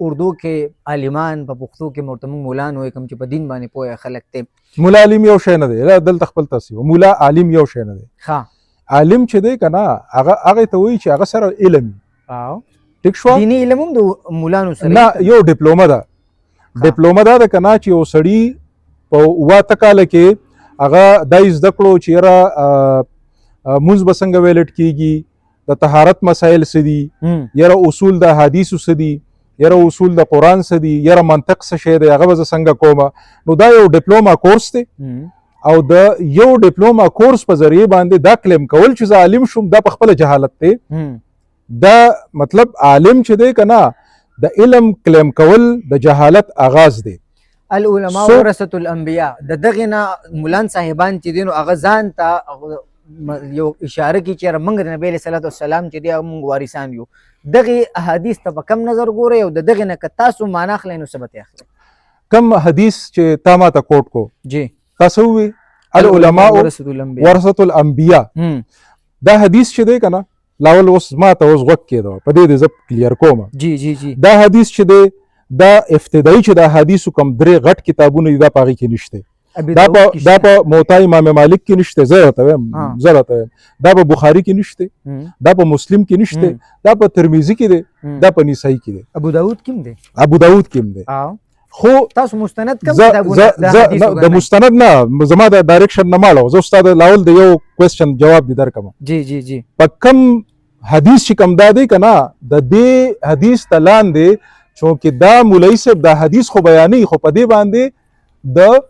اردو کې عالمان په پښتو کې ورته موږ مولان وایو کوم چې په دین باندې پوهه خلک دی. مولا عالم یو شی نه دی، دلته خپل تاسو مولا عالم یو شی نه دی. ښه عالم چې دی که نه هغه ته وایي چې هغه سره علم او ټیک شو. دیني علم هم د مولانو سره نه یو ډیپلوما ده. ډیپلوما دا ده که نه چې یو سړي په 7 کاله کې هغه دا زده کړو چې یاره مونځ به څنګه ویلټ کېږي، د طهارت مسایل څه دي، یاره اصول د حدیثو څه دي، یاره اصول د قرآن څه دي، یاره منطق څه شی دی، هغه به زه څنګه کومه. نو دا یو ډیپلوما کورس دی او د یو ډیپلوما کورس په ذریعه باندې دا کلیم کول چې زه عالم شوم دا په خپله جهالت دی. دا مطلب عالم چې دی که نه د علم کلیم کول د جهالت آغاز دی. العلماء ورثة الانبیاء د دغه نه مولان صاحبان چې دي نو هغه ځان ته یو اشاره کوي چې موږ د نبی علیه الصلاة والسلام چې دی موږ وارثان یو. دغه احادیث ته په کم نظر ګورئ او د دغه نه که تاسو معنا اخلئ نو څه به ترې اخلئ؟ کم حدیث چې تا ما ته کوټ کو جی تاسو ووی العلماء ورثة الانبیاء، دا حدیث چې دی که نه لاول اوس ما ته اوس غوږ کېده په دې زه کلیر کوم. جی جی جی دا حدیث چې دی دا ابتدایي چې د حدیثو کوم 3 غټ کتابونه دي دا په هغې کې نشته. دا په موطا امام مالک کې نشته، زه راته وایم دا په بخاري کې نشته، دا په مسلم کې نشته، دا په ترمذي کې دی، دا په نسائی کې دی، ابو داود کې دی، ابو داود کې دی. خو تاسو مستند کوم کتابونه د مستند نه زما د ډایرکشن نه ماړو، زه استاد لاول د یو کوېسچن جواب دي درکم. جی جی جی په کم حدیث چې کم دا دی که نه د دې حدیث ته لاندې چونکې دا مولوي صاحب دا حدیث خو بیانوي خو په دې باندې د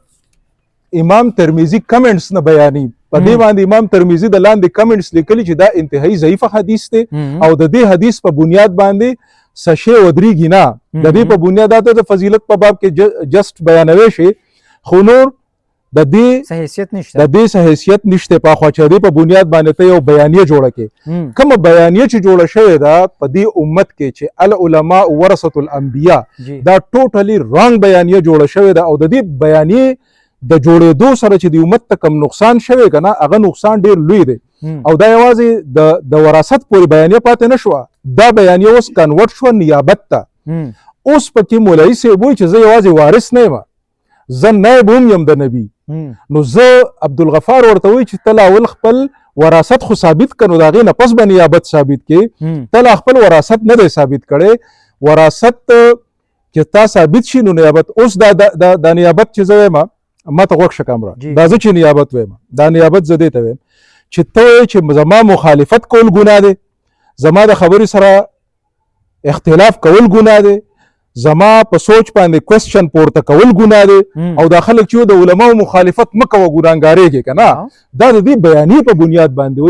امام ترمذي کمنټس نه بیانوي، په دې باندې امام ترمذي د لاندې کمنټس لیکلي چې دا انتهایی ضعیفه حدیث دی او د دې حدیث په بنیاد باندې څه شی ودرېږي نه، د دې په بنیاد د فضیلت په باب کې جسټ بیانوي شي خو نور د دې حیثیت نشته، د دې حیثیت نشته په خوا چې په بنیاد باندې ته یو بیانیه جوړه کې کومه بیانیه چې جوړه شوې ده په دې امت کې چې العلماء ورثة الانبیاء دا ټوټلی رانګ بیانیه جوړه شوې ده او د دې بیانیه د جوړېدو سره چې د امت ته کم نقصان شوی که نه هغه نقصان ډېر لوی دی او دا یوازې د وراثت پورې بیانیه پاتې نه شوه، دا بیانیه اوس کنورټ شوه نیابت ته. اوس پکې مولوي صاحب وایي چې زه یوازې وارث نه یم، زه نایب هم یم د نبي. نو زه عبدالغفار ورته وایي چې ته لاول خپل وراثت خو ثابت کړه نو د هغې نه پس به نیابت ثابت کړې، ته لا خپل وراثت نه دی ثابت کړی. وراثت چې تا ثابت شي نو نیابت. اوس دا نیابت چې زه وایم ما ته غوږ شه کامره، دا زه چې نیابت وایم دا نیابت زه دې ته وایم چې ته وایې چې زما مخالفت کول ګناه دی، زما د خبرې سره اختلاف کول ګناه دی، زما په سوچ باندې کوېسچن پورته کول ګناه دی او دا خلک چې د علماو مخالفت مه کوه ګناهګارېږې که نه، دا د دې بیانیې په بنیاد باندې